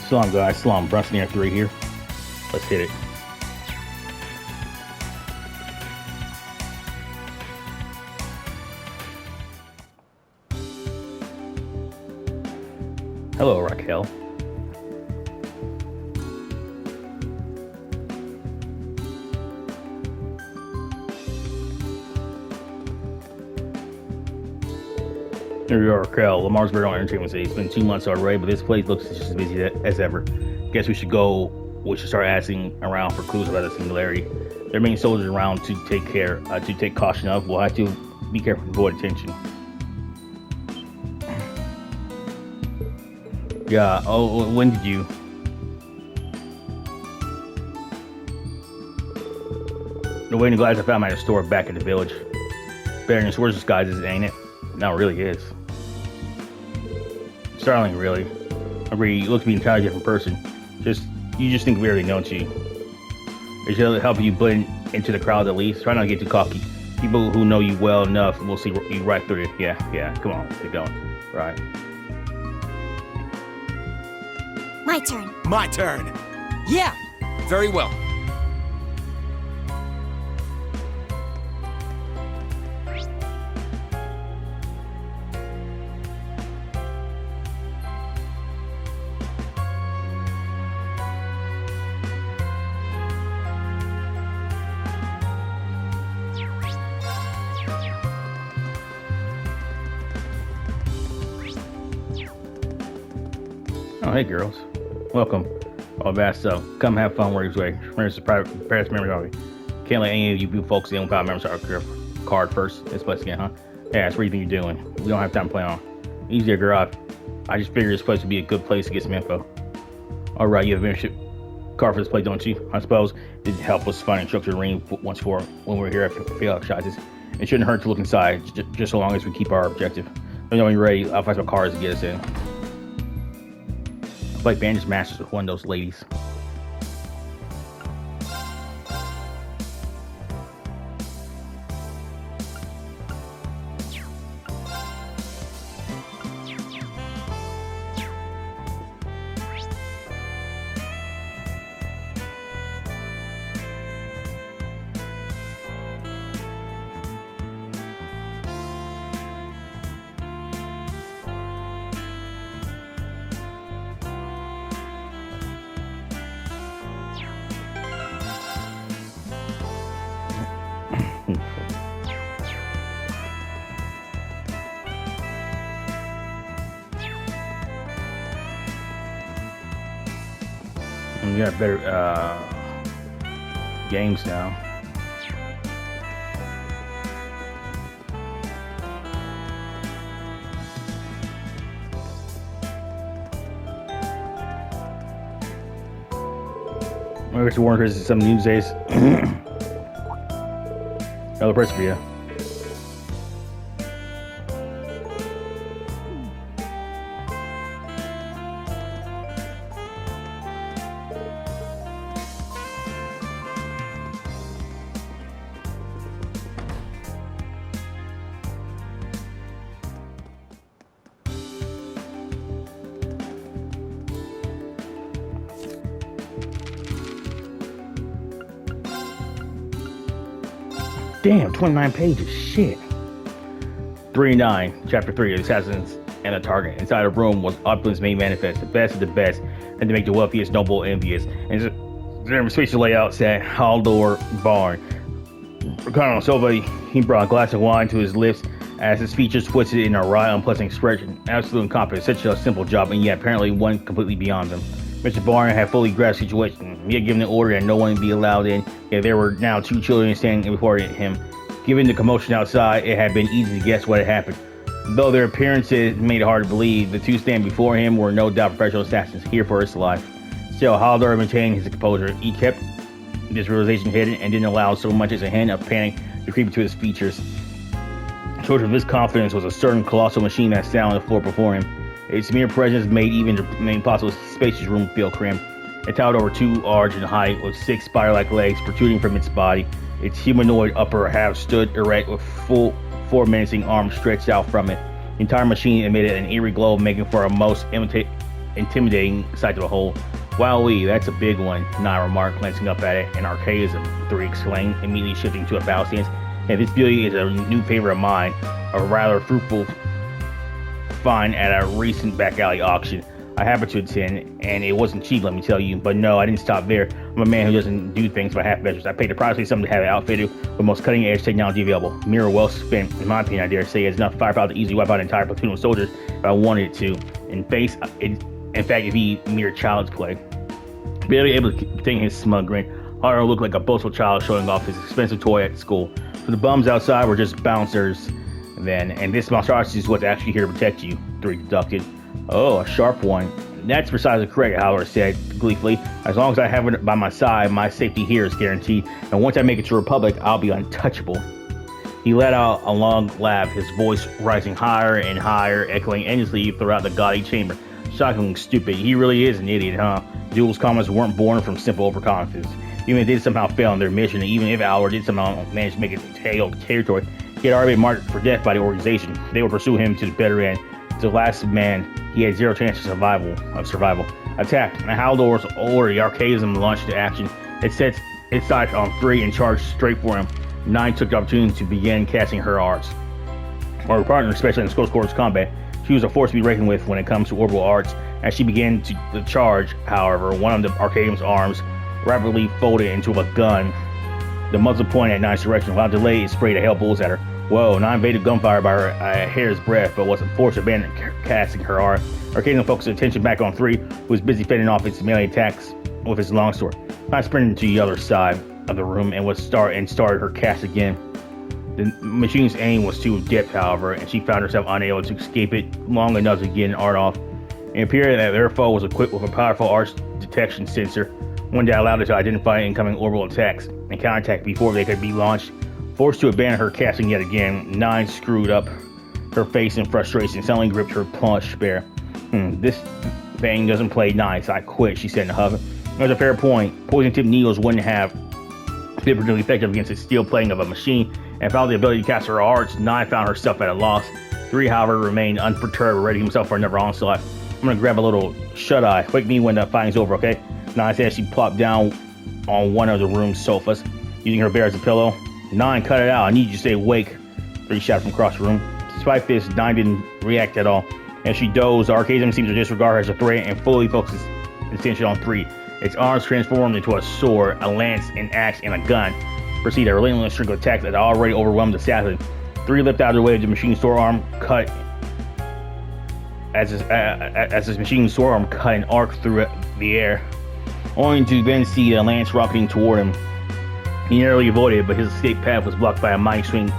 Salam guys, Salam, Brunson Air 3 here. Let's hit it. Hello, Raquel. Here we are, Raquel. Lamar's very own entertainment city. It's been 2 months already, but this place looks just as busy as ever. Guess we should go. We should start asking around for clues about the singularity. There are many soldiers around to take caution of. We'll have to be careful to avoid attention. Yeah. Oh, when did you? The waiting glass I found at a store back in the village. Better than Schwarzer's disguises, ain't it? No, it really is. Startling, really. Agree, you look to be an entirely different person. You just think weirdly, don't you? It should help you blend into the crowd at least. Try not to get too cocky. People who know you well enough will see you right through it. Yeah, come on, keep going. Right. My turn. My turn. Yeah, very well. Oh, hey girls. Welcome. All bad stuff. Come have fun where you're way. Remember, private parents memory of you. Can't let any of you folks in without members of our card first. This place again, huh? Yeah, that's what you think you're doing. We don't have time to play on. Easier, girl. I just figured this place would be a good place to get some info. Alright, you have a membership card for this place, don't you? I suppose it'd help us find Instructor Rean once for when we're here after fail exercises. It shouldn't hurt to look inside, just so long as we keep our objective. Let me know when you're ready. I'll find some cards to get us in. Like Bandage Masters with one of those ladies. We got better games now. Maybe it's Warren Chris some news days. Another person for you. Damn, 29 pages, shit. 3-9, Chapter 3, Assassins and a Target. Inside the room was opulence made manifest, the best of the best, and to make the wealthiest noble envious. And the spacious layout said Haldor Barn. Reclining on the sofa, he brought a glass of wine to his lips as his features twisted in a wry, unpleasant expression. Absolute incompetence, such a simple job, and yet apparently one completely beyond them. Mr. Barn had fully grasped the situation. He had given the order that no one be allowed in, yet there were now 2 children standing before him. Given the commotion outside, it had been easy to guess what had happened. Though their appearances made it hard to believe, the 2 standing before him were no doubt professional assassins, here for his life. Still, Haldor maintained his composure. He kept this realization hidden and didn't allow so much as a hint of panic to creep into his features. Short of his confidence was a certain colossal machine that sat on the floor before him. Its mere presence made even the impossible spacious room feel cramped. It towered over 2 arches in height, with 6 spider-like legs protruding from its body. Its humanoid upper half stood erect with 4 menacing arms stretched out from it. The entire machine emitted an eerie glow, making for a most intimidating sight to behold. Wowee, that's a big one, 9 remarked, glancing up at it, and archaism, 3 exclaimed, immediately shifting to a battle stance. And this beauty is a new favorite of mine, a rather fruitful find at a recent back alley auction. I happened to attend, and it wasn't cheap, let me tell you. But no, I didn't stop there. I'm a man who doesn't do things by half measures. I paid approximately something to have it outfitted with the most cutting-edge technology available. Mirror well spent, in my opinion, I dare say. It's enough firepower to easily wipe out an entire platoon of soldiers if I wanted it to. In fact, it'd be mere child's play. Barely able to contain his smug grin, Harlow looked like a boastful child showing off his expensive toy at school. So the bums outside were just bouncers then, and this monstrosity is what's actually here to protect you, 3 deducted. Oh, a sharp one. That's precisely correct, Howler said gleefully. As long as I have it by my side, my safety here is guaranteed, and once I make it to Republic, I'll be untouchable. He let out a long laugh, his voice rising higher and higher, echoing endlessly throughout the gaudy chamber. Shockingly stupid. He really is an idiot, huh? Duel's comments weren't born from simple overconfidence. Even if they did somehow fail in their mission, and even if Howler did somehow manage to make it to territory, he had already been marked for death by the organization. They would pursue him to the bitter end. To the last man, he had 0 chance of survival. Attack. And Haldor's order, the archaism launched into action. It sets its sights on 3 and charged straight for him. 9 took the opportunity to begin casting her arts. For her partner, especially in close quarters combat, she was a force to be reckoned with when it comes to orbital arts. As she began to charge, however, one of the archaism's arms rapidly folded into a gun. The muzzle pointed at 9's direction. Without delay, it sprayed a hail bullets at her. Whoa, 9 evaded gunfire by her a hair's breadth, but wasn't forced to abandon casting her art. Archaism focused attention back on 3, who was busy fending off its melee attacks with his longsword. 9 sprinted to the other side of the room and started her cast again. The machine's aim was too adept, however, and she found herself unable to escape it long enough to get an art off. It appeared that their foe was equipped with a powerful arts detection sensor, one that allowed it to identify incoming orbital attacks and counterattack before they could be launched. Forced to abandon her casting yet again, 9 screwed up her face in frustration and suddenly gripped her plush spear. This thing doesn't play nice. I quit, she said in a huff. It was a fair point. Poison-tipped needles wouldn't have been particularly effective against the steel plating of a machine, and without the ability to cast her arts, 9 found herself at a loss. 3, however, remained unperturbed, ready himself for another onslaught. I'm gonna grab a little shut-eye. Wake me when the fighting's over, okay? 9 said as she plopped down on one of the room's sofas, using her bear as a pillow. 9, cut it out. I need you to stay awake. 3 shouted from across the room. Despite this, 9 didn't react at all. As she dozed, Archaism seemed to disregard her as a threat and fully focused its attention on 3. Its arms transformed into a sword, a lance, an axe, and a gun. Proceeded a relentless string of attacks that already overwhelmed the assassin. 3 leapt out of the way of the machine's sword arm, cut as his machine's sword arm cut an arc through the air, only to then see the lance rocketing toward him. He narrowly avoided it, but his escape path was blocked by a mighty swing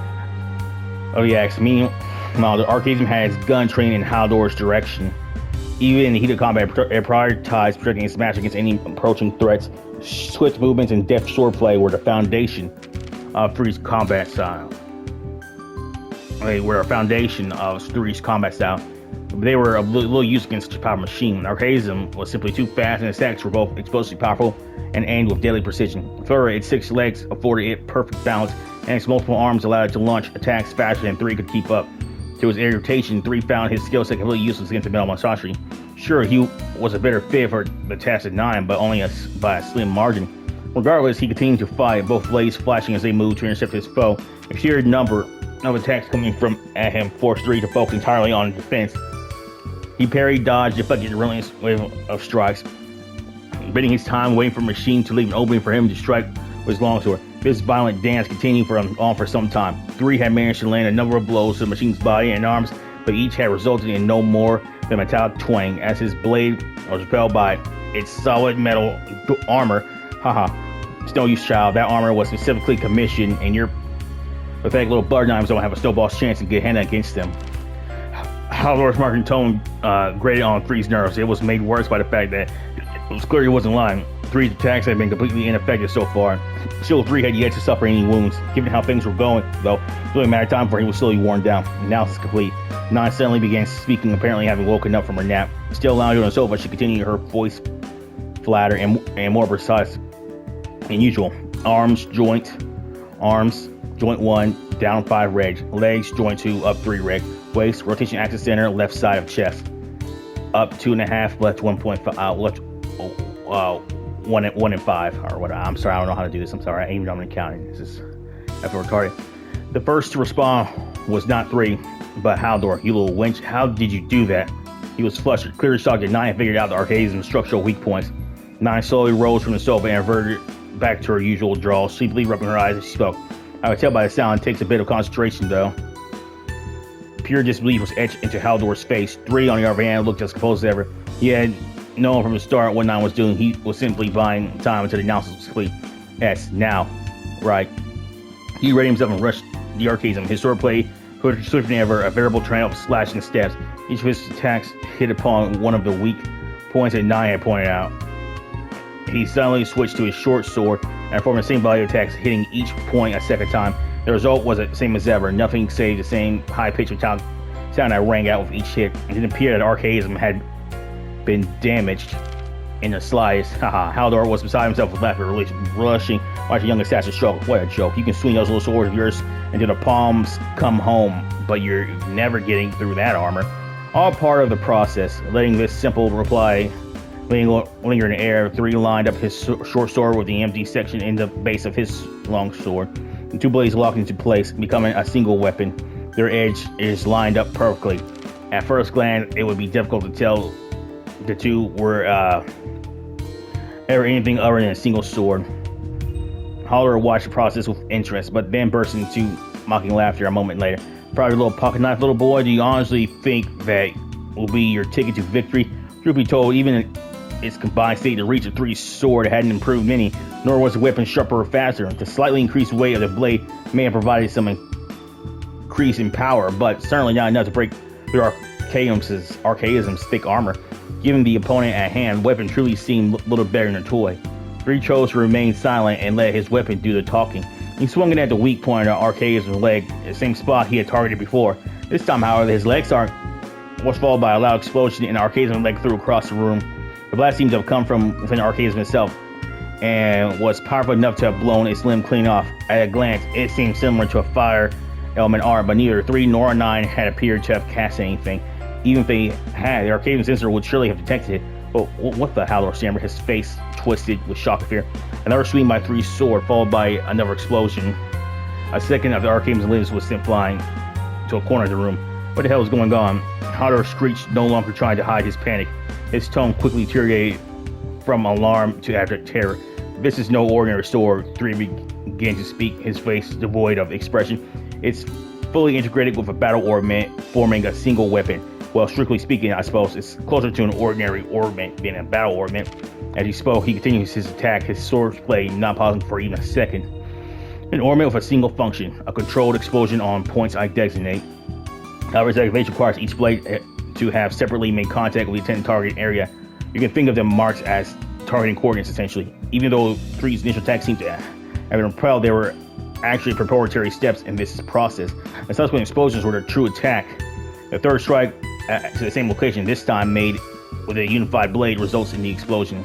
of the axe. Meanwhile, the Archaism had its gun trained in Haldor's direction. Even in the heat of combat, it prioritized protecting its match against any approaching threats. Swift movements and deft swordplay were the foundation of 3's combat style. They were a foundation of 3's combat style. They were of little use against such a powerful machine. Archaism was simply too fast, and its attacks were both explosively powerful and aimed with deadly precision. Further, its 6 legs afforded it perfect balance, and its multiple arms allowed it to launch attacks faster than 3 could keep up. To his irritation, 3 found his skill set completely useless against the metal monstrosity. Sure, he was a better fit for the task of 9, but only by a slim margin. Regardless, he continued to fight, both blades flashing as they moved to intercept his foe. A sheer number of attacks coming at him forced 3 to focus entirely on defense. He parried, dodged, deflected the relentless wave of strikes, bidding his time, waiting for the machine to leave an opening for him to strike with his longsword. This violent dance continued for some time. 3 had managed to land a number of blows to the machine's body and arms, but each had resulted in no more than a metallic twang as his blade was repelled by its solid metal armor. It's no use, child. That armor was specifically commissioned, and your pathetic little butter knives don't have a snowball's chance to get hand against them. Haldor's marking tone grated on 3's nerves. It was made worse by the fact that it was clear he wasn't lying. 3's attacks had been completely ineffective so far. Still, 3 had yet to suffer any wounds. Given how things were going, though, it was only a matter of time before he was slowly worn down. Analysis complete. 9 suddenly began speaking, apparently having woken up from her nap. Still lounging on the sofa, she continued, her voice flatter and more precise than usual. Arms, joint 1, down 5 reg. Legs, joint 2, up 3 reg. Waist, rotation axis center, left side of chest. up 2.5, left 1.5, left 1 and 5, or what? I'm sorry, I don't know how to do this. I'm sorry, I ain't even know I'm counting. This is after retarded. The first to respond was not 3, but Haldor. You little wench, how did you do that? He was flustered, clearly shocked that 9 had figured out the archaism's structural weak points. 9 slowly rose from the sofa and reverted back to her usual drawl, sleepily rubbing her eyes as she spoke. I could tell by the sound it takes a bit of concentration, though. Pure disbelief was etched into Haldor's face. 3, on the other hand, looked as composed as ever. He had known from the start what 9 was doing. He was simply buying time until the announcement was complete. Yes, now. Right. He readied himself and rushed the archaism. His swordplay put swifter than ever, a veritable trail of slashing steps. Each of his attacks hit upon one of the weak points that 9 had pointed out. He suddenly switched to his short sword and performed the same volley of attacks, hitting each point a second time. The result was the same as ever, nothing save the same high-pitched sound that rang out with each hit. It didn't appear that archaism had been damaged in the slightest. Haha, Haldor was beside himself with laughter, rushing, watching young assassin struggle. What a joke. You can swing those little swords of yours until the palms come home, but you're never getting through that armor. All part of the process. Letting this simple reply linger in the air, 3 lined up his short sword with the empty section in the base of his long sword. The 2 blades locked into place, becoming a single weapon. Their edge is lined up perfectly. At first glance, it would be difficult to tell the 2 were ever anything other than a single sword. Holler watched the process with interest, but then burst into mocking laughter a moment later. Probably little pocket knife, little boy, do you honestly think that will be your ticket to victory? Truth be told, even its combined state, the reach of 3's sword hadn't improved many, nor was the weapon sharper or faster. The slightly increased weight of the blade may have provided some increase in power, but certainly not enough to break through archaism's thick armor. Given the opponent at hand, the weapon truly seemed little better than a toy. 3 chose to remain silent and let his weapon do the talking. He swung it at the weak point of archaism's leg, the same spot he had targeted before. This time, however, his leg was followed by a loud explosion and the archaism leg flew across the room. The blast seemed to have come from within the archaism itself and was powerful enough to have blown its limb clean off. At a glance, it seemed similar to a fire element arm, but neither 3 nor 9 had appeared to have cast anything. Even if they had, the archaism sensor would surely have detected it. But what the hell, stammered, his face twisted with shock and fear. Another swing by 3's sword, followed by another explosion. A second of the archaism's limbs was sent flying to a corner of the room. What the hell was going on? Haldor screeched, no longer trying to hide his panic. His tone quickly deteriorated from alarm to abject terror. This is no ordinary sword. 3 began to speak, his face devoid of expression. It's fully integrated with a battle ornament, forming a single weapon. Well, strictly speaking, I suppose it's closer to an ordinary ornament than a battle ornament. As he spoke, he continues his attack, his sword blade not pausing for even a second. An ornament with a single function, a controlled explosion on points I designate. However, its activation requires each blade to have separately made contact with the intended target area. You can think of them marks as targeting coordinates, essentially. Even though 3's initial attack seemed to have been repelled, there were actually preparatory steps in this process. The subsequent explosions were the true attack. The third strike to the same location, this time made with a unified blade, results in the explosion.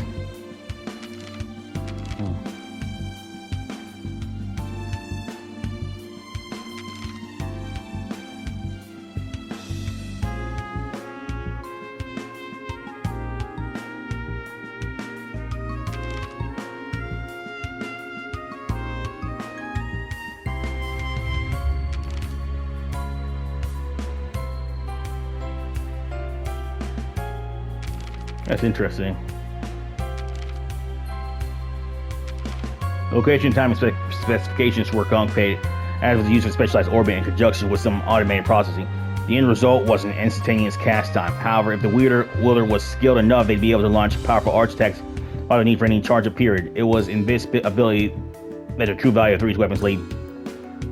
That's interesting. Location, time, and specifications were concreted, as was the use of specialized orbit in conjunction with some automated processing. The end result was an instantaneous cast time. However, if the wielder was skilled enough, they'd be able to launch powerful arch attacks without the need for any charge period. It was in this ability that the true value of 3's weapons lay.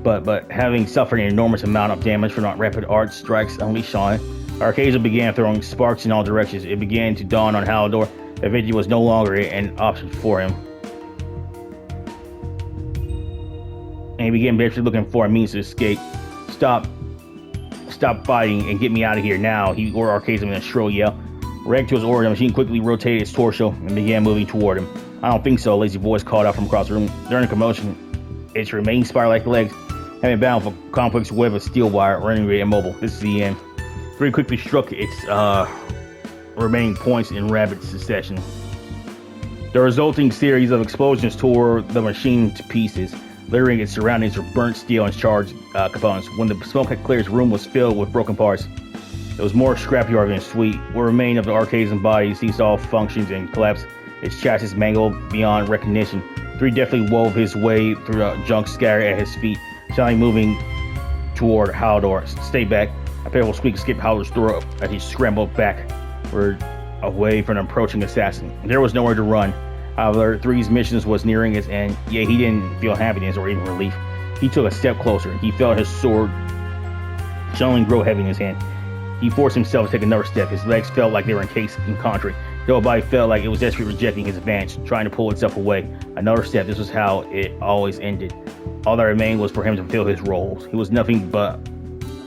But having suffered an enormous amount of damage from rapid arch strikes unleashed on it, Archaism began throwing sparks in all directions. It began to dawn on Haldor that victory was no longer an option for him. And he began desperately looking for a means to escape. Stop fighting and get me out of here now, he ordered Archaism in a shrill yell. Reacting to his order, the machine quickly rotated its torso and began moving toward him. I don't think so, a lazy voice called out from across the room. During the commotion, its remaining spider-like legs having bound with a complex web of steel wire, rendering it immobile. This is the end. Very quickly struck its remaining points in rapid succession. The resulting series of explosions tore the machine to pieces, littering its surroundings with burnt steel and charred components. When the smoke had cleared, its room was filled with broken parts. It was more scrapyard than sweet. What remained of the arcades and bodies ceased all functions and collapsed, its chassis mangled beyond recognition. 3 deftly wove his way through the junk scattered at his feet, suddenly moving toward Haldor. Stay back. A painful squeak escaped Haldor's throat as he scrambled backward away from an approaching assassin. There was nowhere to run. However, 3's mission was nearing its end, yet he didn't feel happiness or even relief. He took a step closer. He felt his sword suddenly grow heavy in his hand. He forced himself to take another step. His legs felt like they were encased in concrete. His whole body felt like it was desperately rejecting his advantage, trying to pull itself away. Another step. This was how it always ended. All that remained was for him to fulfill his roles. He was nothing but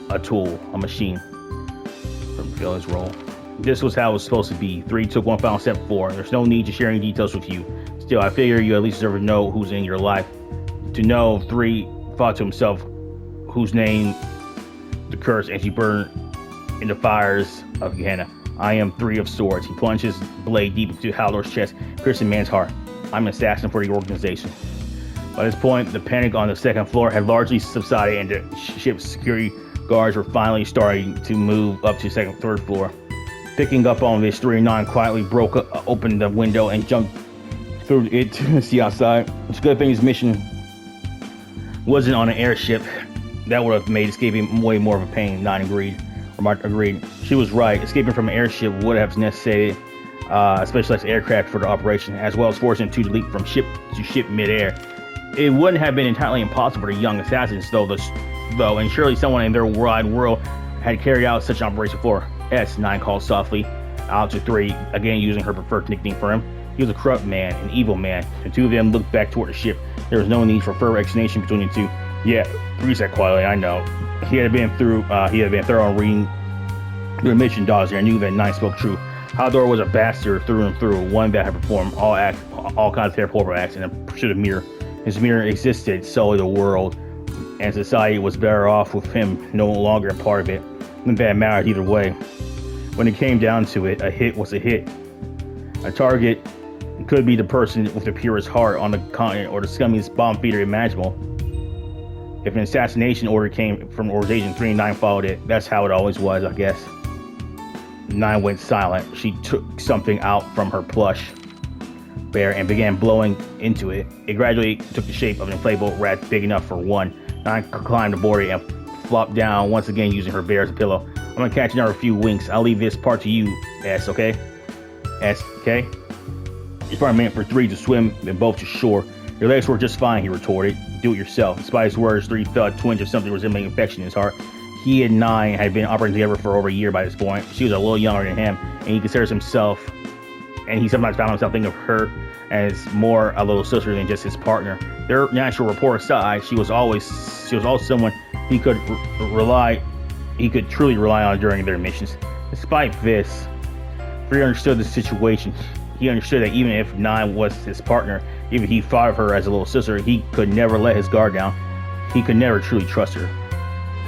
a tool, a machine, to fulfill his role. This was how it was supposed to be. 3 took one final step forward. There's no need to share any details with you. Still, I figure you at least deserve to know who's in your life. To know, 3 thought to himself, whose name the curse as he burned in the fires of Gehenna. I am 3 of swords. He plunged his blade deep into Haldor's chest, piercing man's heart. I'm an assassin for the organization. By this point, the panic on the second floor had largely subsided, and the ship's security guards were finally starting to move up to the third floor. Picking up on this, 3 and 9 quietly broke open the window and jumped through it to see outside. It's a good thing his mission wasn't on an airship. That would have made escaping way more of a pain. 9 agreed. Mark agreed. She was right. Escaping from an airship would have necessitated a specialized aircraft for the operation, as well as forcing him to leap from ship to ship midair. It wouldn't have been entirely impossible for the young assassins, though, and surely someone in their wide world had carried out such an operation before. S9 called softly out to 3, again using her preferred nickname for him. He was a corrupt man, an evil man. The 2 of them looked back toward the ship. There was no need for further explanation between the 2. Yeah, 3 said quietly, I know. He had been thorough on reading the mission dossier and knew that 9 spoke true. Haldor was a bastard through and through, one that had performed all kinds of terrible acts in the pursuit of mirror. His mirror existed, so the world and society was better off with him no longer a part of it. None of that mattered either way. When it came down to it, a hit was a hit. A target could be the person with the purest heart on the continent or the scummiest bomb feeder imaginable. If an assassination order came from Organization 3 and 9 followed it, that's how it always was, I guess. 9 went silent. She took something out from her plush bear and began blowing into it. It gradually took the shape of an inflatable rat big enough for 1. 9 climbed aboard it and flopped down once again using her bear as a pillow. I'm gonna catch another few winks. I'll leave this part to you, S, okay? S, okay? It's probably meant for 3 to swim them both to shore. Your legs were just fine, he retorted. Do it yourself. Despite his words, 3 felt a twinge of something resembling infection in his heart. He and 9 had been operating together for over a year by this point. She was a little younger than him, and he considers himself, and he sometimes found himself thinking of her as more a little sister than just his partner. Their natural rapport aside, she was always someone he could truly rely on during their missions. Despite this, 3 understood the situation. He understood that even if 9 was his partner, even if he thought of her as a little sister, he could never let his guard down. He could never truly trust her.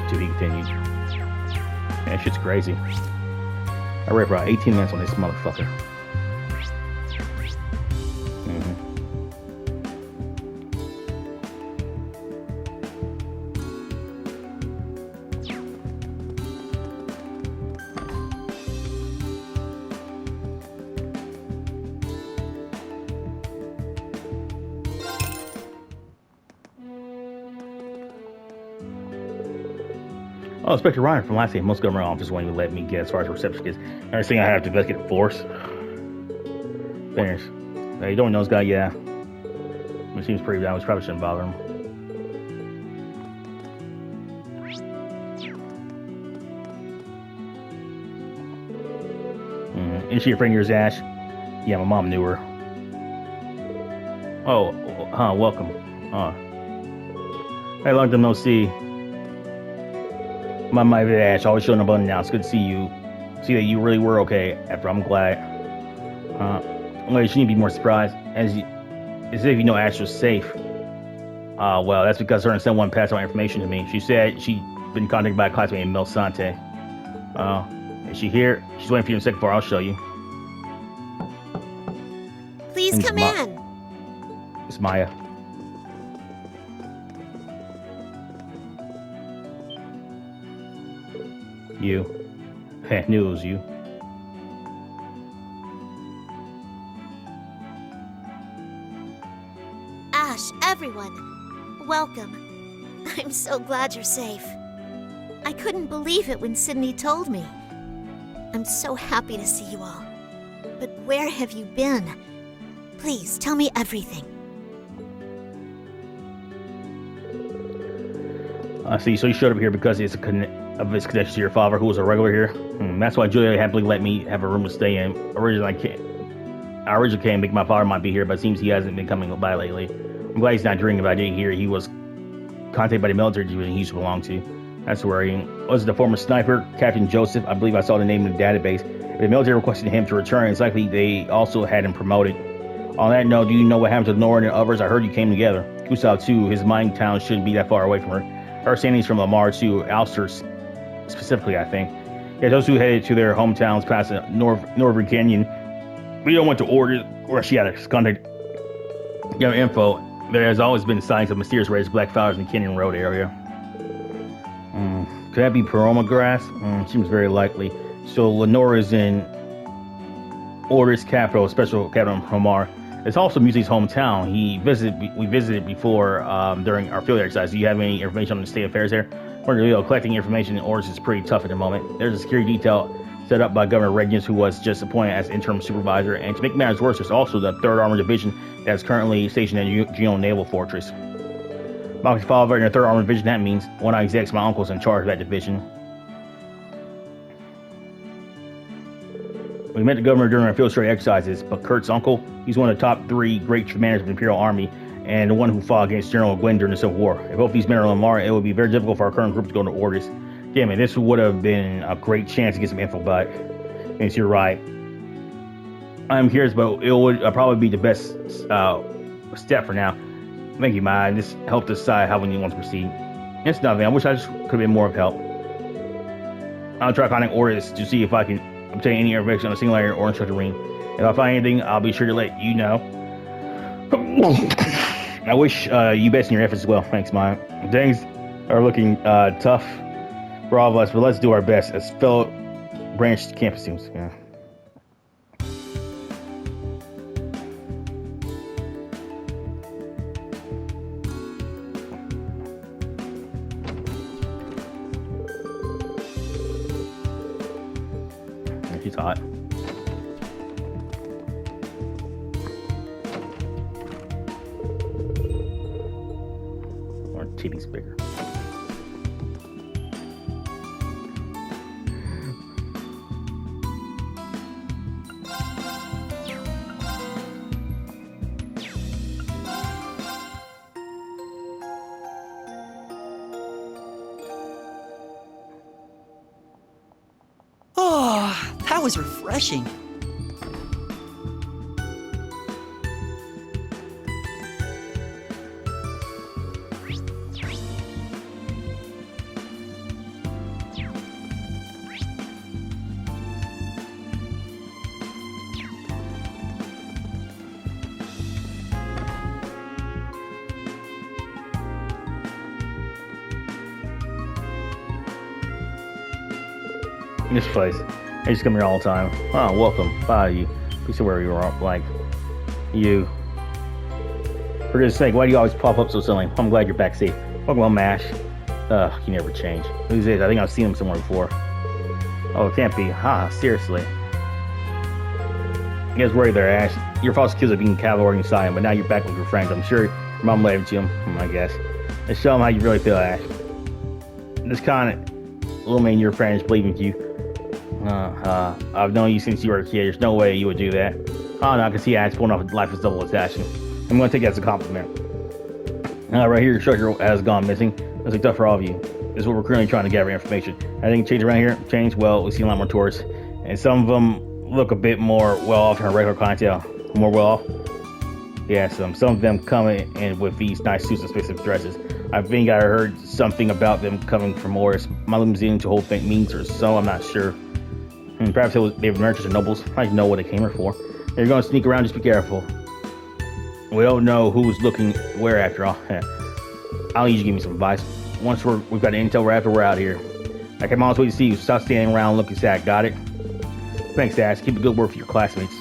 Till he continued. Man, that shit's crazy. I read for about 18 minutes on this motherfucker. Oh, Inspector Ryan from last day. Most government offices won't even let me get as far as reception is. Next thing I have to investigate the force. Finish. Hey, you don't know this guy? Yeah. It seems pretty bad. We probably shouldn't bother him. Is she a friend of yours, Ash? Yeah, my mom knew her. Oh, welcome. Hey, long time no see. My Ash, always showing up unannounced. Good to see you. See that you really were okay. After I'm glad. Well, you shouldn't be more surprised. As if you know Ash was safe. Well, that's because her and someone passed on information to me. She said she'd been contacted by a classmate in Mel Sante. Is she here? She's waiting for you in the second floor. I'll show you. Please It's come Ma- in. It's Maya. You. I knew it was you. Ash, everyone, welcome. I'm so glad you're safe. I couldn't believe it when Sydney told me. I'm so happy to see you all. But where have you been? Please, tell me everything. I see. So you showed up here because of his connection to your father, who was a regular here. That's why Julia happily let me have a room to stay in. I originally came thinking my father might be here, but it seems he hasn't been coming by lately. I'm glad he's not dreaming, but I did hear he was contacted by the military division he used to belong to. That's worrying. Was it the former sniper, Captain Joseph? I believe I saw the name in the database. If the military requested him to return, it's likely they also had him promoted. On that note, do you know what happened to Nora and the others? I heard you came together. Gustav, too. His mining town shouldn't be that far away from her. Her standings from Lamar to Alster, specifically, I think. Yeah, those two headed to their hometowns past the Northern Canyon. We don't want to order where she had a contact. Get info. There has always been signs of mysterious raised black flowers in the Canyon Road area. Could that be Paroma grass? Seems very likely. So Lenora's in Order's capital, special capital Homar. It's also Music's hometown. We visited before during our field exercise. Do you have any information on the state affairs there? Collecting information in Orders is pretty tough at the moment. There's a security detail set up by Governor Regnus, who was just appointed as interim supervisor. And to make matters worse, there's also the 3rd Armored Division that's currently stationed at Geo Naval Fortress. My father in the 3rd Armored Division, that means one of my execs, my uncle's in charge of that division. We met the governor during our field straight exercises, but Kurt's uncle, he's one of the top 3 great commanders of the Imperial Army, and the one who fought against General Gwyn during the Civil War. If both these men are Lamar, it would be very difficult for our current group to go into Orders. Damn it, this would have been a great chance to get some info back. Yes, you're right. I'm curious, but it would probably be the best step for now. Thank you, Maya. This helped decide how we want to proceed. It's nothing. I wish I just could have been more of help. I'll try finding Orders to see if I can obtain any information on the Singularity or Instructor Rean. If I find anything, I'll be sure to let you know. I wish you best in your efforts as well. Thanks, Maya. Things are looking tough for all of us, but let's do our best as fellow branch campus students. Yeah. She's hot. Or titties bigger. Oh, that was refreshing. This place. I used to come here all the time. Oh, welcome. Bye, you. Please say where you are. Like, you. For goodness sake, why do you always pop up so suddenly? I'm glad you're back safe. Welcome on MASH. You never change. Who's this? I think I've seen him somewhere before. Oh, it can't be. Seriously. You guys worried there, Ash. Your false accused of being cavalry inside, but now you're back with your friends. I'm sure your mom led to him, I guess. Let's show him how you really feel, Ash. This kind of little man, your friends believe in you. I've known you since you were a kid. There's no way you would do that. Oh no, I can see Ash pulling off life is double attachment. I'm going to take that as a compliment. Right here, your structure has gone missing. That's like tough for all of you. This is what we're currently trying to gather information. Anything change around here? Change? Well, we see a lot more tourists. And some of them look a bit more well-off than our regular clientele. More well-off? Yeah, some of them come in with these nice suits and specific dresses. I think I heard something about them coming from Morris. My limousine to hold means or so, I'm not sure. Perhaps they were merchants or nobles. I don't know what they came here for. They're going to sneak around, just be careful. We don't know who's looking where after all. I'll need you to give me some advice. Once we've got the intel right after we're out here. I came on to wait to see you. Stop standing around looking sad. Got it? Thanks, Ash. Keep a good word for your classmates.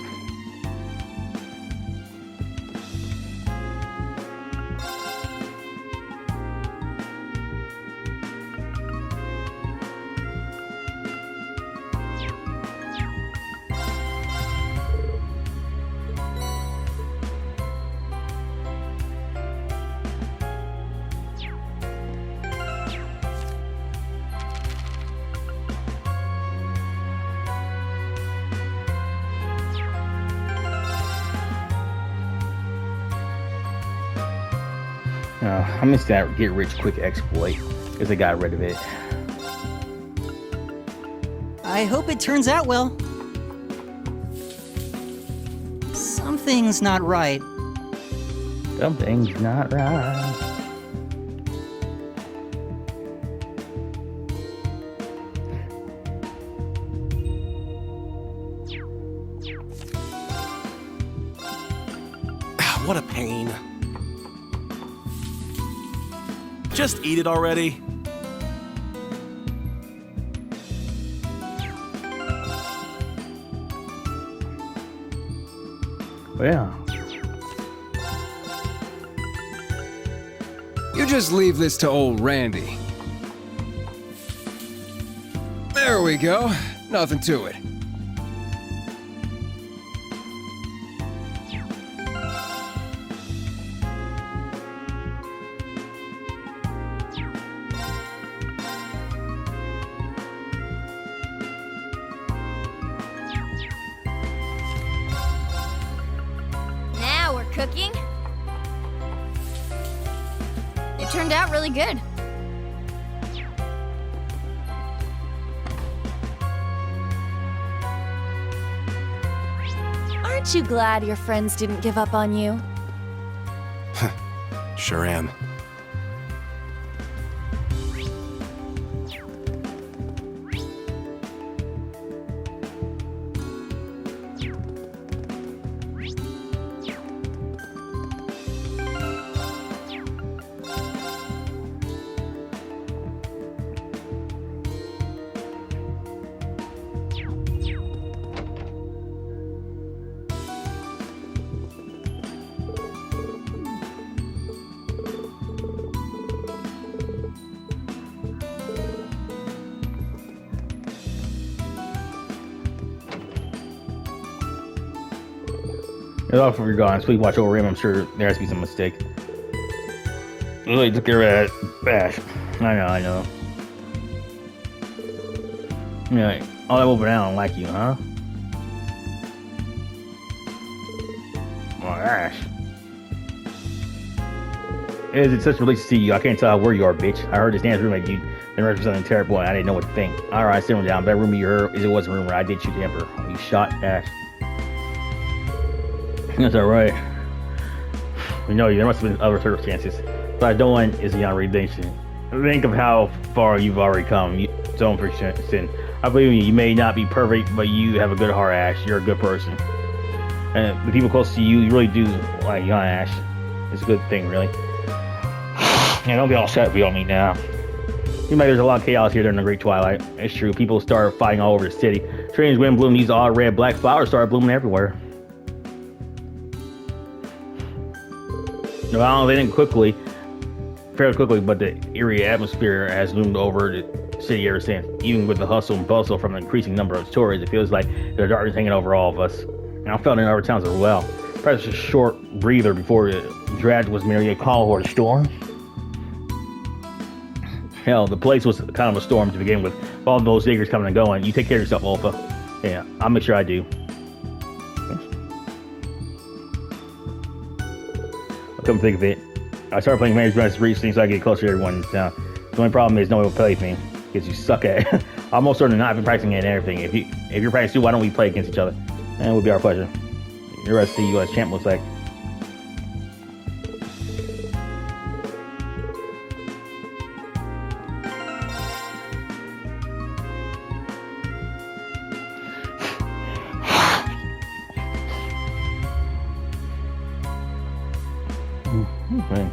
I missed that get rich quick exploit because they got rid of it. I hope it turns out well. Something's not right. Something's not right. What a pain. Just eat it already. Well, You just leave this to old Randy. There we go. Nothing to it. Now we're cooking. It turned out really good. Aren't you glad your friends didn't give up on you? Sure am. it's all for your guys. Please watch over him. I'm sure there has to be some mistake. Really took care of that bash. I know. Yeah, all that over now, I don't like you, huh? Oh, Ash. It's such a relief to see you. I can't tell where you are, bitch. I heard this dance roommate dude been representing terrible and I didn't know what to think. Alright, simmer down. Better rumor you heard is it was a rumor. I did shoot the Emperor. You shot Ash. That's alright. We know you. There must have been other circumstances. But I don't want is beyond redemption. Think of how far you've already come. Don't forget sin. I believe in you. You may not be perfect, but you have a good heart, Ash. You're a good person. And the people close to you, you really do like you, Ash. It's a good thing, really. Yeah, don't be all set if we don't meet now. You might there's a lot of chaos here during the Great Twilight. It's true. People started fighting all over the city. Strange wind bloom. These odd red black flowers started blooming everywhere. No, they didn't fairly quickly, but the eerie atmosphere has loomed over the city ever since. Even with the hustle and bustle from the increasing number of tourists, it feels like there's darkness hanging over all of us. And I felt it in other towns as well. Perhaps a short breather before the draft was merely a call or a storm. Hell, the place was kind of a storm to begin with. All those diggers coming and going. You take care of yourself, Alpha. Yeah, I'll make sure I do. Come think of it, I started playing Marriage Brothers recently so I get closer to everyone in town. The only problem is no one will play with me because you suck at it. I'm almost certain not been practicing it and everything. If you're practicing too, why don't we play against each other? And it would be our pleasure. You're ready to see you as champ looks like. Okay.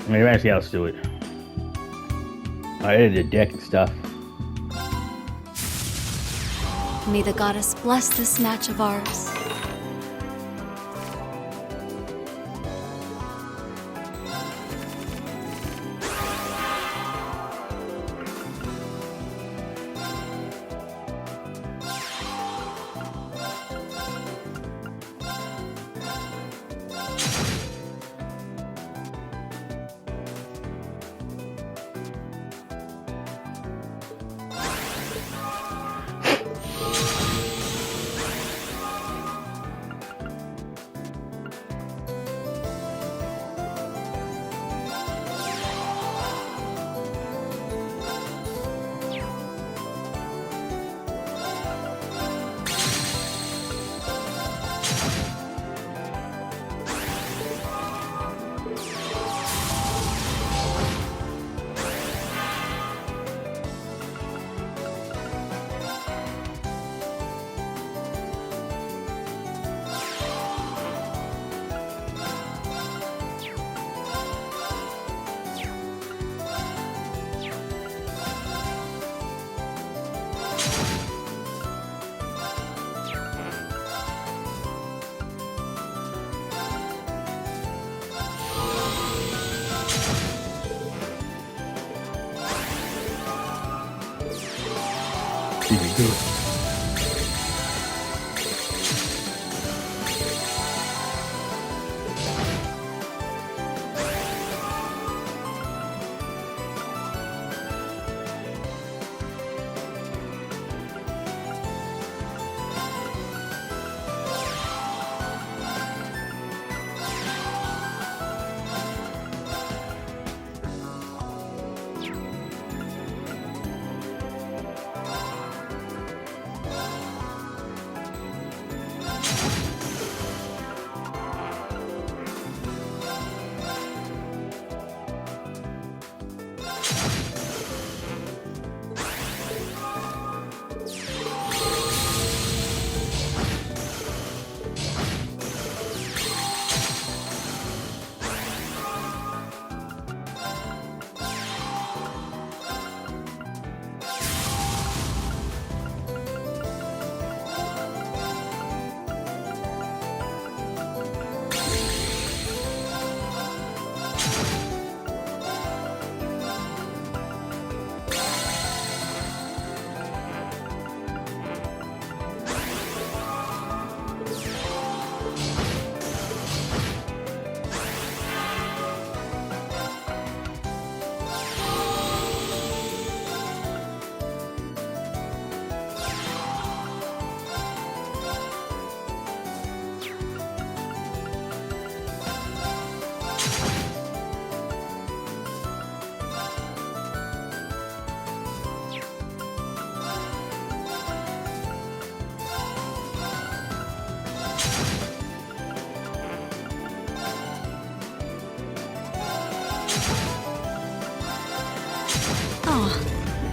Maybe I see how else to do it. I edited the deck and stuff. May the goddess bless this match of ours.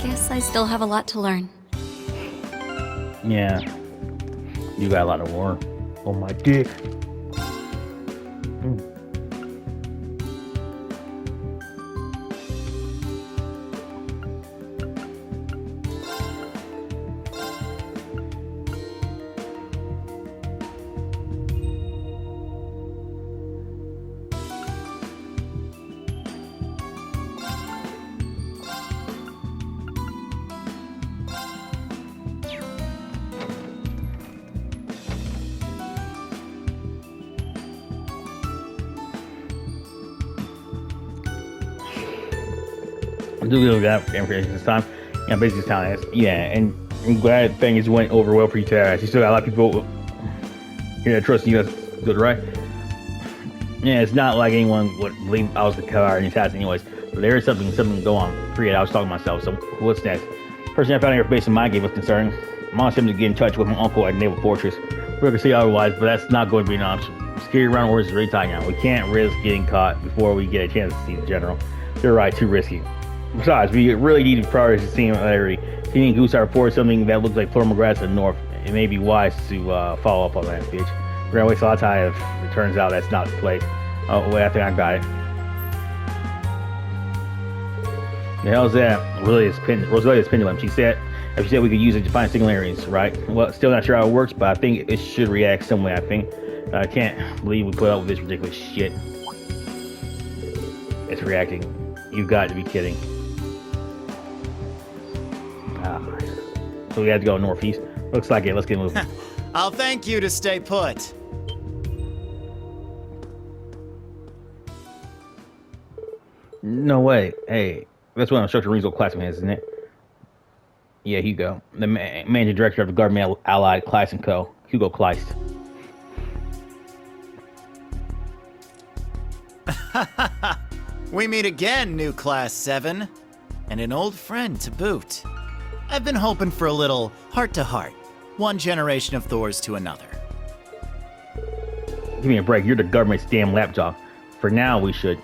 Guess I still have a lot to learn. Yeah. You got a lot of war on my dick. do a little bit of information this time. Yeah, basically this town is. Yeah, and I'm glad things went over well for you, Tara. You still got a lot of people here that trust you. That's good, right? Yeah, it's not like anyone would believe I was the killer in his house anyways. But there is something going on. Forget it, I was talking to myself. So what's next? First thing I found out your base in my game was concerned. I'm asking him to get in touch with my uncle at Naval Fortress. We're gonna see otherwise, but that's not going to be an option. Scary around orders is really tight now. We can't risk getting caught before we get a chance to see the general. You're right, too risky. Besides, we really need to prioritize the similarity. Seeing Goose report something that looks like floral grass to the north. It may be wise to follow up on that, bitch. We're gonna waste a lot of time if it turns out that's not the place. Oh, wait, I think I got it. The hell's that? Rosalia's pendulum. She said we could use it to find singularities, right? Well, still not sure how it works, but I think it should react some way, I think. I can't believe we put up with this ridiculous shit. It's reacting. You've got to be kidding. So we have to go northeast. Looks like it. Let's get moving. I'll thank you to stay put. No way. Hey, that's one of Instructor Rean's old classmates, isn't it? Yeah, Hugo. The managing director of the Government Allied Class & Co. Hugo Kleist. We meet again, new Class 7. And an old friend to boot. I've been hoping for a little heart-to-heart. One generation of Thors to another. Give me a break. You're the government's damn lapdog. For now, we should.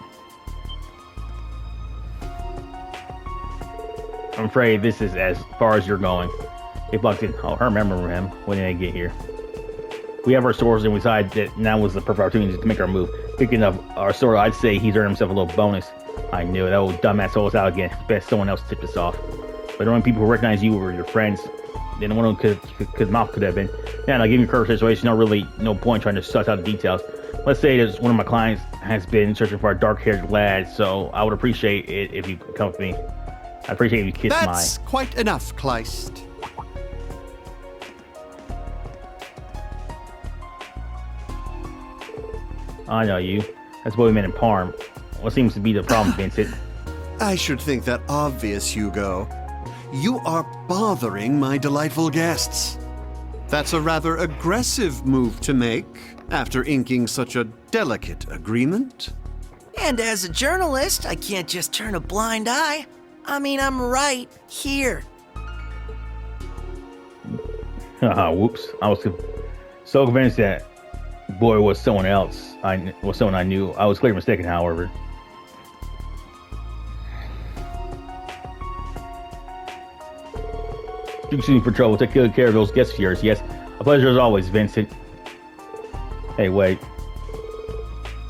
I'm afraid this is as far as you're going. If I can remember him when they get here. We have our swords and we decided that now was the perfect opportunity to make our move. Speaking of our sword, I'd say he's earned himself a little bonus. I knew it. That old dumbass sold us out again. Bet someone else tipped us off. But the only people who recognize you were your friends. Then one of them could mouth could have been. Yeah, and I'll give you a current situation. No point trying to suss out the details. Let's say that one of my clients has been searching for a dark-haired lad, so I would appreciate it if you could come with me. I appreciate if you kiss That's quite enough, Kleist. I know you. That's what we meant in Parm. What seems to be the problem, Vincent? I should think that obvious, Hugo. You are bothering my delightful guests. That's a rather aggressive move to make after inking such a delicate agreement. And as a journalist, I can't just turn a blind eye. I mean, I'm right here. Whoops. I was so convinced that boy was someone else. Was someone I knew. I was clearly mistaken, however. You can sue me for trouble. Take good care of those guests of yours. Yes. A pleasure as always, Vincent. Hey, wait.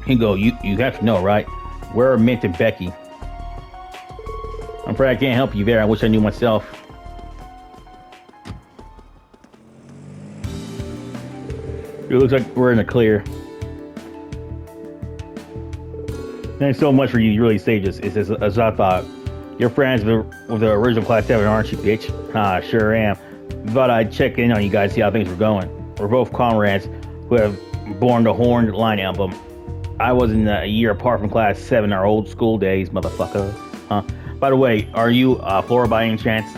Hugo, you have to know, right? Where are Mint and Becky? I'm afraid I can't help you there. I wish I knew myself. It looks like we're in the clear. Thanks so much for you really saved us. It's as I thought. You're friends with the original Class 7, aren't you, bitch? Sure am. Thought I'd check in on you guys, see how things were going. We're both comrades who have borne the Horned Line album. I wasn't a year apart from Class 7, our old school days, motherfucker. By the way, are you Flora by any chance?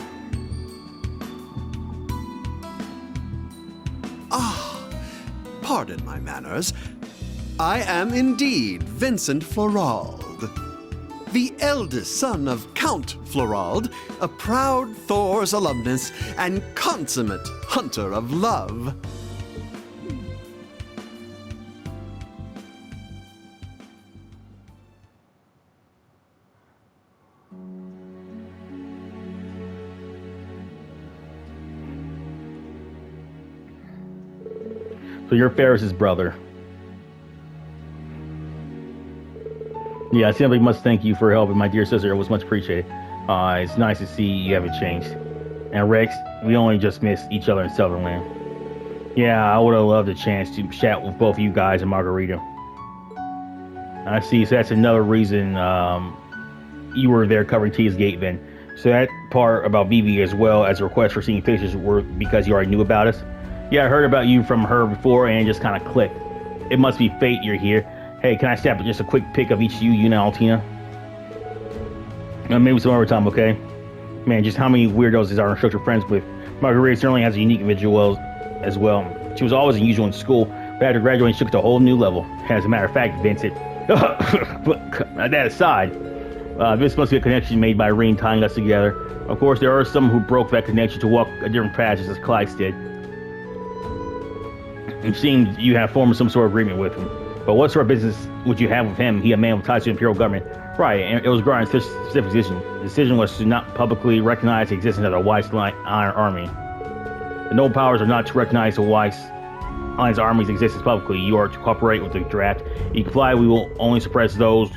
Pardon my manners. I am indeed Vincent Florald, the eldest son of Count Florald, a proud Thors alumnus and consummate hunter of love. So you're Ferris's brother. Yeah, I simply must thank you for helping my dear sister. It was much appreciated. It's nice to see you haven't changed. And Rex, we only just missed each other in Sutherland. Yeah, I would have loved a chance to chat with both you guys and Margarita. I see, so that's another reason you were there covering Tia's Gate then. So that part about Vivi as well as a request for seeing pictures were because you already knew about us? Yeah, I heard about you from her before and it just kind of clicked. It must be fate you're here. Hey, can I snap just a quick pic of each of you and Altina? Maybe some overtime, okay? Man, just how many weirdos is our instructor friends with? Marguerite certainly has a unique individual as well. She was always unusual in school, but after graduating, she took it to a whole new level. As a matter of fact, Vincent, but that aside, this must be a connection made by Rean tying us together. Of course, there are some who broke that connection to walk a different path, just as Clyde did. It seems you have formed some sort of agreement with him. But what sort of business would you have with him? He a man with ties to the Imperial government. Right, and it was regarding this specific decision. The decision was to not publicly recognize the existence of the Weiss Iron Army. The noble powers are not to recognize the Weiss Iron Army's existence publicly. You are to cooperate with the draft. If you comply, we will only suppress those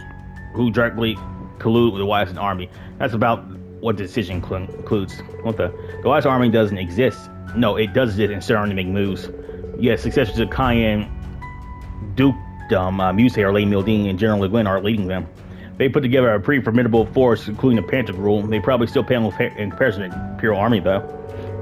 who directly collude with the Weiss Army. That's about what the decision includes. What the Weiss Army doesn't exist. No, it does exist and starting to make moves. Yes, successors to Cayenne Dukedom, Musei, or Lady Mildine, and General Le Guin are leading them. They put together a pretty formidable force, including the Panther Rule. They probably still pale in comparison to the Imperial Army, though.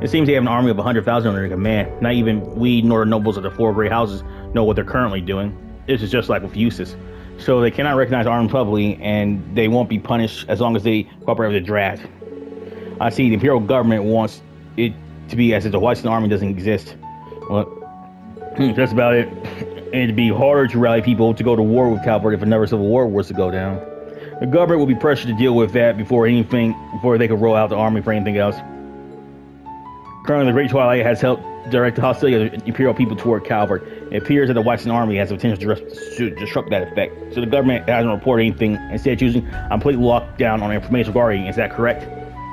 It seems they have an army of 100,000 under their command. Not even we nor the nobles of the four great houses know what they're currently doing. This is just like with Eustace. So they cannot recognize arms publicly, and they won't be punished as long as they cooperate with the draft. I see the Imperial government wants it to be as if the Weiss Army doesn't exist. Well, that's about it. And it'd be harder to rally people to go to war with Calvert if another civil war was to go down. The government will be pressured to deal with that before they could roll out the army for anything else. Currently, the Great Twilight has helped direct the hostility of the Imperial people toward Calvert. It appears that the Weiss Army has the potential to disrupt that effect. So the government hasn't reported anything, instead choosing a complete lockdown on information regarding. Is that correct?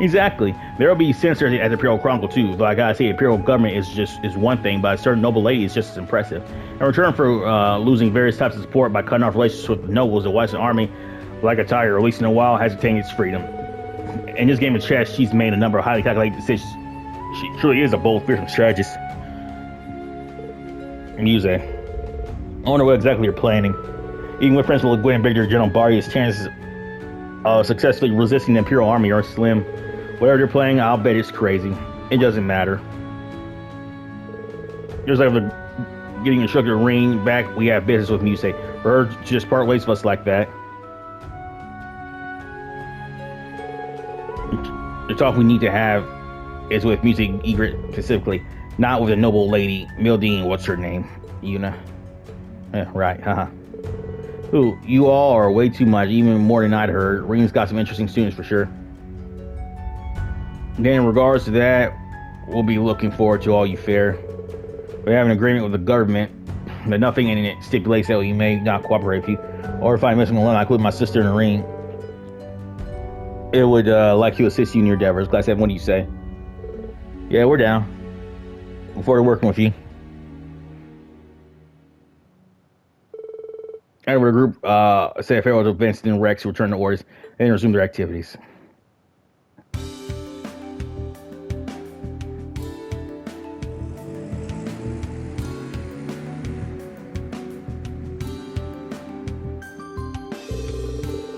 Exactly. There will be censors at the Imperial Chronicle too. Though I gotta say, the Imperial government is one thing, but a certain noble lady is just as impressive. In return for losing various types of support by cutting off relationships with the nobles, the Weiss Army, like a tiger released in a while, has attained its freedom. In this game of chess, she's made a number of highly calculated decisions. She truly is a bold, fearsome strategist. Musei. I wonder what exactly you're planning. Even with Principal Le Guin and Brigadier General Barry's chances of successfully resisting the Imperial Army are slim. Whatever they're playing, I'll bet it's crazy. It doesn't matter. Just like getting Instructor Rean back, we have business with Musei. For her to just part ways with us like that. The talk we need to have is with Musei Egret specifically, not with a noble lady, Mildine, what's her name? Una. Right, haha. Ooh, you all are way too much, even more than I'd heard. Rean's got some interesting students for sure. Then in regards to that, we'll be looking forward to all you fair. We have an agreement with the government, but nothing in it stipulates that we may not cooperate with you, or if I miss alone, I include my sister and Rean. It would like to assist you in your endeavors. Class 7, what do you say? Yeah, we're down. Look forward to working with you. Over the group, say farewell to Vincent and Rex, return to orders, and resume their activities.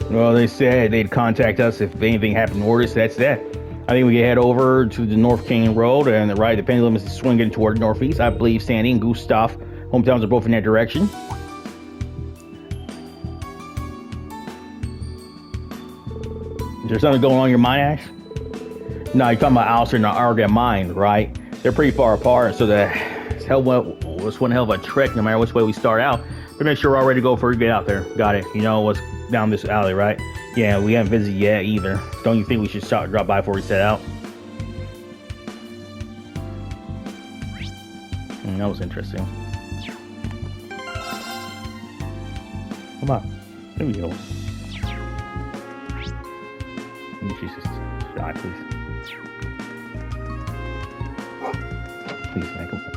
Well, they said they'd contact us if anything happened to orders. That's that. I think we can head over to the North Canyon Road and ride the pendulum is swinging toward northeast. I believe Sandy and Gustav hometowns are both in that direction. Is there something going on in your mind, Ash? No, you're talking about Alistair and Arga Mine, right? They're pretty far apart, so it's one hell of a trek no matter which way we start out. But make sure we're all ready to go before we get out there. Got it. You know what's down this alley, right? Yeah, we haven't visited yet either. Don't you think we should drop by before we set out? That was interesting. Come on. Here we go. She's just shy, please. Please, man, come on.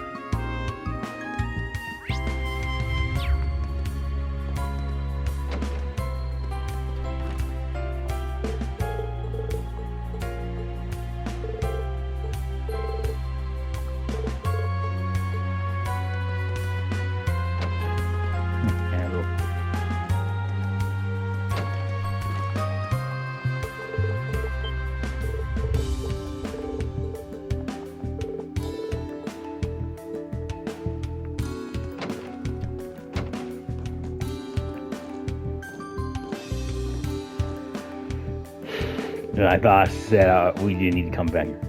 I thought I said we didn't need to come back here.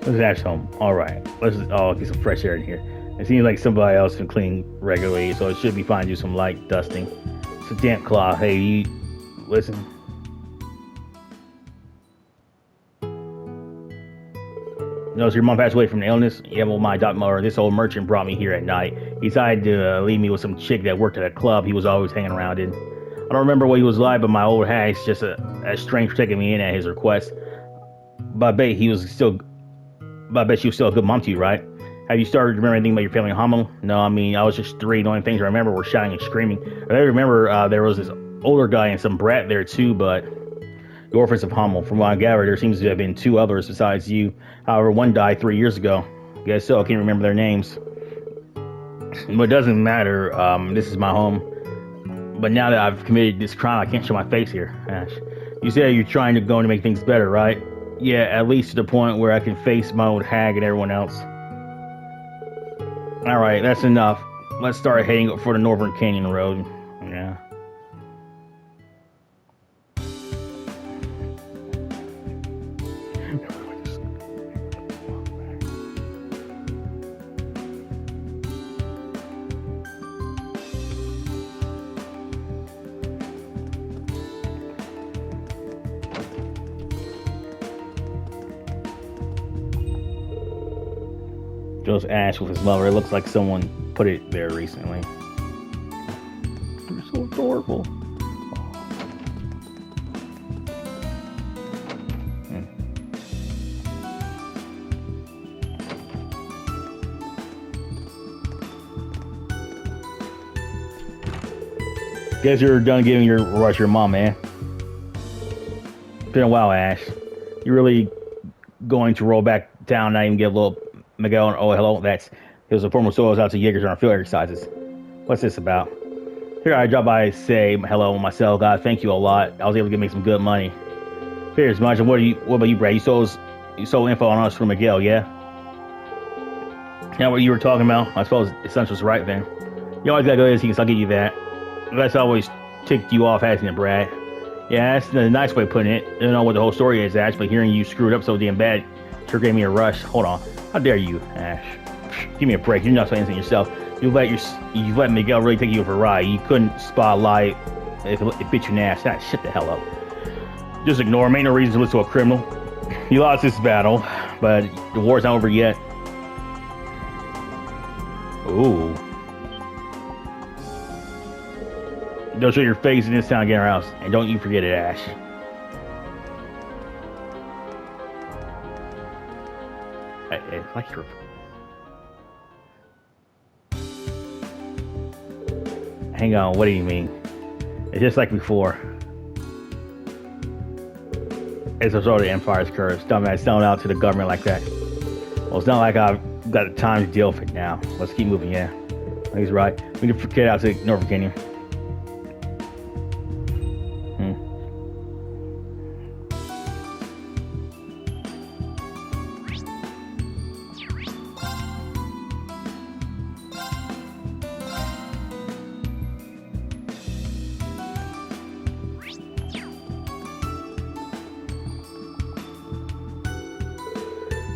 Let's Ash home. Alright. Let's get some fresh air in here. It seems like somebody else can clean regularly, so it should be fine to do some light dusting. It's a damp cloth. Hey, you listen. Notice your mom passed away from an illness? Yeah, well, my adopted mother, this old merchant brought me here at night. He decided to leave me with some chick that worked at a club he was always hanging around in. I don't remember what he was like, but my old hag's just a strange for taking me in at his request. But I bet she was still a good mom to you, right? Have you started to remember anything about your family in Hummel? No, I mean, I was just 3. The only things I remember were shouting and screaming. I remember there was this older guy and some brat there too, but the orphans of Hummel. From what I gathered, there seems to have been 2 others besides you. However, one died 3 years ago. Guess so, I can't remember their names. But it doesn't matter, this is my home. But now that I've committed this crime, I can't show my face here, Ash. You said you're trying to go to make things better, right? Yeah, at least to the point where I can face my old hag and everyone else. Alright, that's enough. Let's start heading up for the Northern Canyon Road. Yeah. Joe's Ash with his lover. It looks like someone put it there recently. They're so adorable. Guess you're done giving your rush to your mom, man. It's been a while, Ash. You really going to roll back down and not even get a little Miguel and oh hello, it was a former solos out to Jaegers on our field exercises. What's this about? Here I drop by say hello myself. God, thank you a lot. I was able to make some good money. Here's much. And what about you, Brad? You sold info on us from Miguel, yeah? Yeah, what you were talking about? I suppose Essential's right then. You always gotta go to so I'll give you that. That's always ticked you off, hasn't it, Brad? Yeah, that's a nice way of putting it. I don't know what the whole story is, Ash, but hearing you screwed up so damn bad sure gave me a rush. Hold on. How dare you, Ash? Give me a break. You're not saying anything yourself. You let Miguel really take you for a ride. You couldn't spot a lie if it bit your ass. Nah, shut the hell up. Just ignore him. Ain't no reason to listen to a criminal. You lost this battle, but the war's not over yet. Ooh. Don't show your face in this town again or else. And don't you forget it, Ash. It's like you're... Hang on, what do you mean? It's just like before. It's a sort of Empire's curse. Dumbass selling out to the government like that. Well, it's not like I've got the time to deal with it now. Let's keep moving, yeah. He's right. We need to get out to Northern Canyon.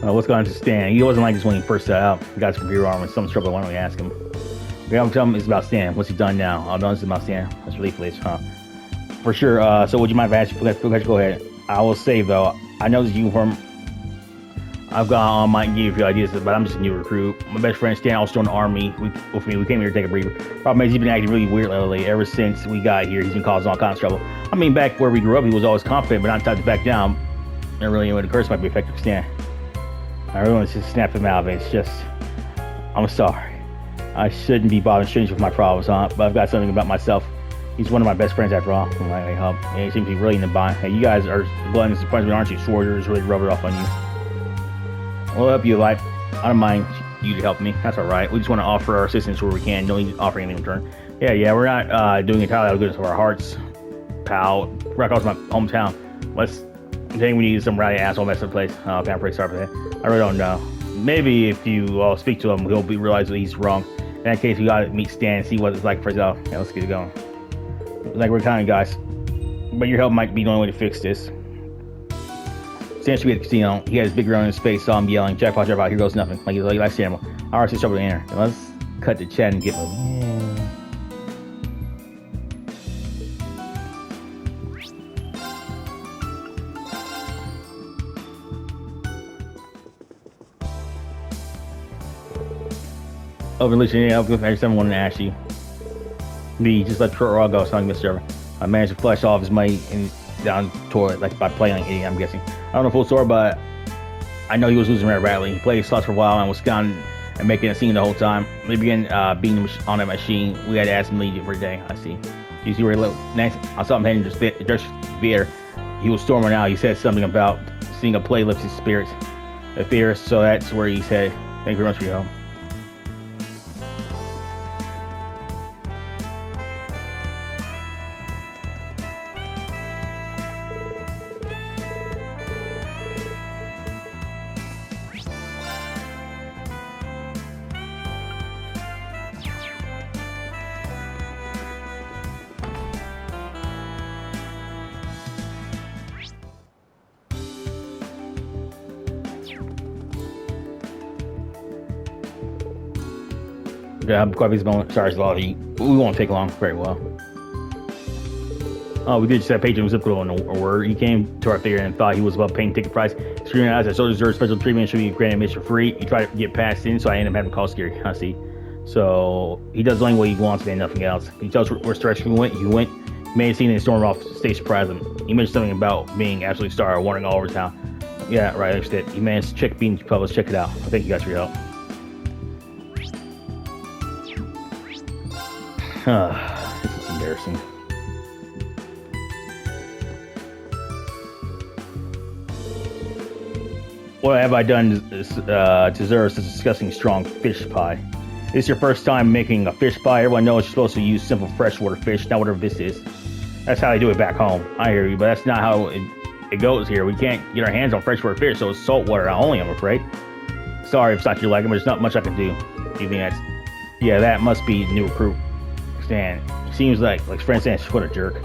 What's going on to Stan? He wasn't like this when he first set out. He got some D-Arma and some trouble. Why don't we ask him? We haven't tell him it's about Stan. What's he done now? Oh, no, it's about Stan. That's relief, please, huh? For sure. So would you mind if I ask you? Let's go ahead. I will say though, I know this uniform. I've got on might give you a few ideas, but I'm just a new recruit. My best friend Stan also in the army. We came here to take a breather. Problem is, he's been acting really weird lately. Ever since we got here, he's been causing all kinds of trouble. I mean, back where we grew up, he was always confident, but not time to back down. I really know the curse might be effective, Stan. I really want to just snap him out of it. It's just, I'm sorry. I shouldn't be bothering strangers with my problems, huh? But I've got something about myself. He's one of my best friends after all. I help. And he seems to be really in the bind. Hey, you guys are gluttons and friends, aren't you? Schwarzer is really rubbing it off on you. We'll help you, like. I don't mind you to help me. That's all right. We just want to offer our assistance where we can. Don't need to offer anything in return. Yeah. We're not doing entirely out of goodness of our hearts, pal. Rock off my hometown. I think we need some ratty asshole mess in place. Oh, okay, I'm pretty sorry for that. I really don't know. Maybe if you all speak to him, he'll realize that he's wrong. In that case, we gotta meet Stan and see what it's like for himself. Yeah, let's get it going. Like we're kind of guys. but your help might be the only way to fix this. Since we at the casino, he had his big run in his face, saw him yelling, "Jackpot, jackpot, here goes nothing." Like he likes the animal. I already trouble to enter. Let's cut the chat and get him. Over listening, I'll go for someone to ask you. B, just let the short raw go, so I can miss server. I managed to flush off his money and down toward like by playing like idiot, I'm guessing. I don't know full story, but I know he was losing rather badly. He played slots for a while and was gone and making a scene the whole time. They began being on that machine. We had to ask him to leave it for a day. I see. You see where he lived? Next, I saw him heading to the theater. He was storming out. He said something about seeing a play lifts his spirits. The theater, so that's where he said, "Thank you very much for your help." Yeah, I'm quite busy. Sorry, we won't take long. Very well. Oh, we did just have Patron zip code on a word. He came to our theater and thought he was above paying ticket price. Screaming out that so deserves special treatment, should be granted admission for free. He tried to get past in, so I ended up having to call Scary. I see. So he does the only way he wants and nothing else. He tells where Stretch went. He went, made a scene and stormed off stage, surprised him. He mentioned something about being absolute star, warning all over town. Yeah, right. I understand. He managed to check being published. Check it out. Thank you guys for your help. This is embarrassing. What have I done to deserve such disgusting strong fish pie? This is your first time making a fish pie. Everyone knows you're supposed to use simple freshwater fish, not whatever this is. That's how they do it back home. I hear you, but that's not how it goes here. We can't get our hands on freshwater fish, so it's saltwater only, I'm afraid. Sorry if it's not your liking, but there's not much I can do. You think that's... Yeah, that must be the new recruit. Stan. Seems like friend Stan, what a jerk.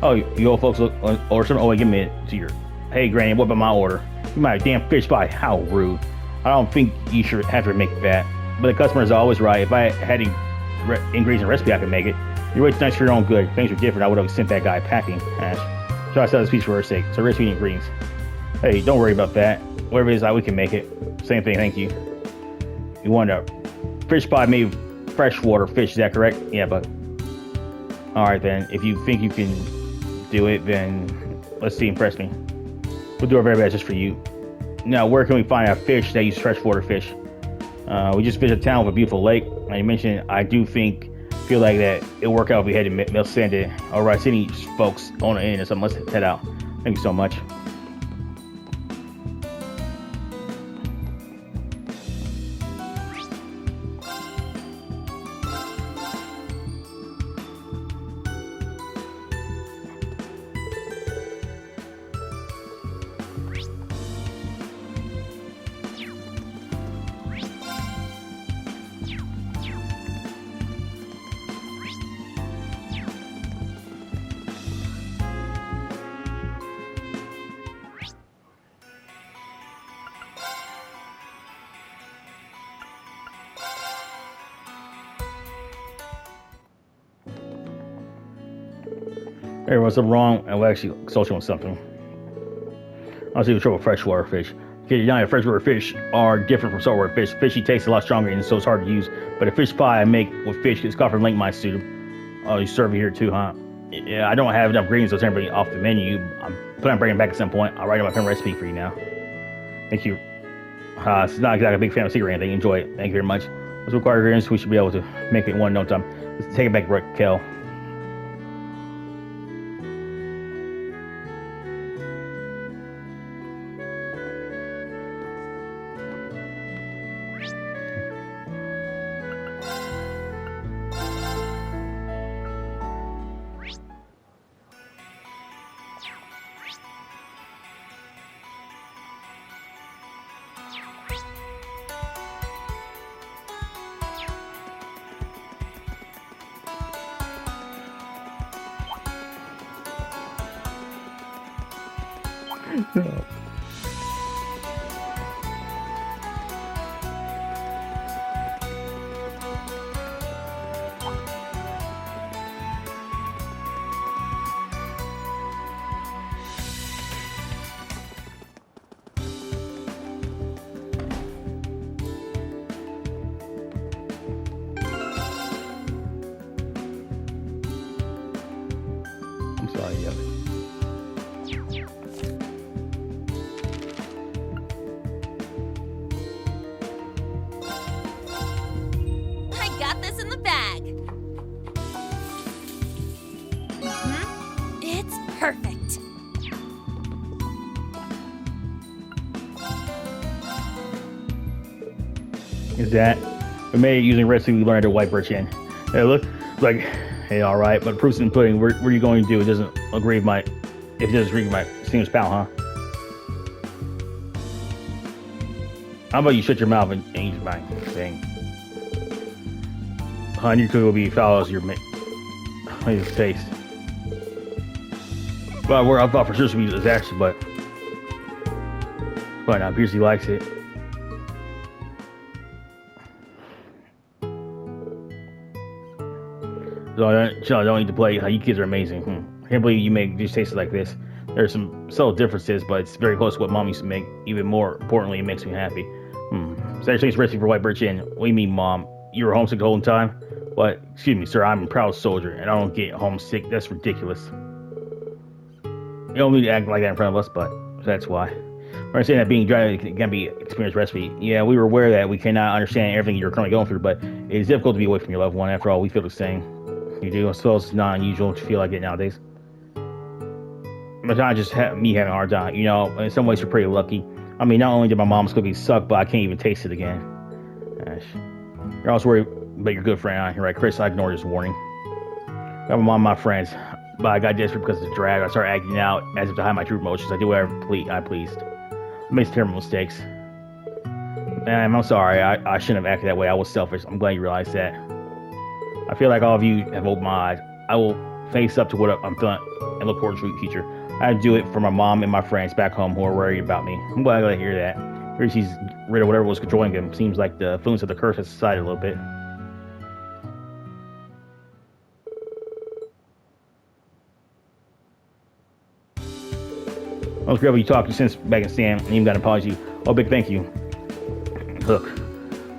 Oh, you old folks look or something. Oh, wait, give me to your... Hey, Granny, what about my order? You might have damn fish pie. How rude. I don't think you should have to make that. But the customer's always right. If I had ingredients and recipe, I could make it. Your wait's nice for your own good. If things were different, I would have sent that guy packing. Ash. So I sell this piece for her sake. So recipe and ingredients. Hey, don't worry about that. Whatever it is, we can make it. Same thing, thank you. You want a fish pie made of freshwater fish, is that correct? Yeah, but... Alright then, if you think you can do it, then let's see, impress me. We'll do our very best just for you. Now, where can we find a fish that uses freshwater fish? We just visited a town with a beautiful lake. And you mentioned, I do feel like that it'll work out if we head to Mill Sandy. Alright, Sydney folks on the end or something. Let's head out. Thank you so much. Hey, what's up wrong? And we're actually consulting with something. I'll see the trouble with freshwater fish. Okay, freshwater fish are different from saltwater fish. Fishy tastes a lot stronger and so it's hard to use. But a fish pie I make with fish is called for link my suit. Oh, you serve it here too, huh? Yeah, I don't have enough ingredients, so it's everybody off the menu. I'm planning on bringing it back at some point. I'll write out my pen recipe for you now. Thank you. It's not exactly a big fan of secret or anything. Enjoy it. Thank you very much. Let's require ingredients. We should be able to make it in one no time. Let's take it back, Raquel. I'm sorry, yep. I got this in the bag. It's perfect. Is that we made it using recipe we learned at White Birch Inn. It look like hey, all right, but proofs in the pudding. What are you going to do? It doesn't agree with my. If it doesn't agree with my seems pal, huh? How about you shut your mouth and eat my thing? Honey, your cookie will be foul as your taste. Well, I thought for sure it would be a disaster, but not. Appears he likes it. So I don't need to play. You kids are amazing. I can't believe you make these tastes like this. There's some subtle differences, but it's very close to what Mom used to make. Even more importantly, it makes me happy. Satisfactory recipe for White Birch Inn. What do you mean, Mom? You were homesick the whole time? What? Excuse me, sir. I'm a proud soldier, and I don't get homesick. That's ridiculous. You don't need to act like that in front of us, but that's why. We're saying that being dry can be experienced recipe. Yeah, we were aware that we cannot understand everything you're currently going through, but it is difficult to be away from your loved one. After all, we feel the same. You do. I suppose it's not unusual to feel like it nowadays. But it's not just me having a hard time. You know, in some ways, you're pretty lucky. I mean, not only did my mom's cookies suck, but I can't even taste it again. Gosh. You're also worried about your good friend. You're right, Chris. I ignored his warning. Got my mom and my friends, but I got desperate because of the drag. I started acting out as if to hide my true emotions. I do whatever I pleased. I made terrible mistakes. And I'm sorry. I shouldn't have acted that way. I was selfish. I'm glad you realized that. I feel like all of you have opened my eyes. I will face up to what I'm feeling and look forward to the future. I do it for my mom and my friends back home who are worried about me. I'm glad to hear that. Here she's rid of whatever was controlling him. Seems like the influence of the curse has subsided a little bit. I was grateful you talked to since back in Sam and even got an apology. Oh, big thank you. Look,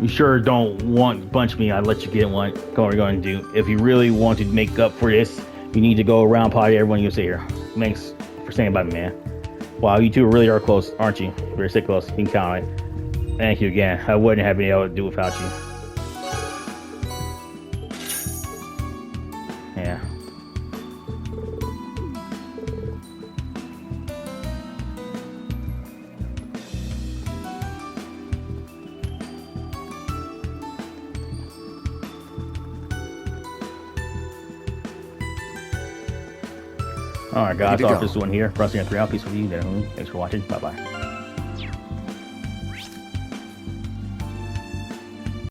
you sure don't want to punch me. I'd let you get one. Go what we're going to do. If you really want to make up for this, you need to go around potty everyone you say here. Thanks for saying about me, man. Wow, you two really are close, aren't you? Very sick close. You can count on it. Thank you again. I wouldn't have been able to do without you. Yeah. Alright guys, I'll start this one here. Pressing on 3 out. Peace with you. Thanks for watching. Bye bye.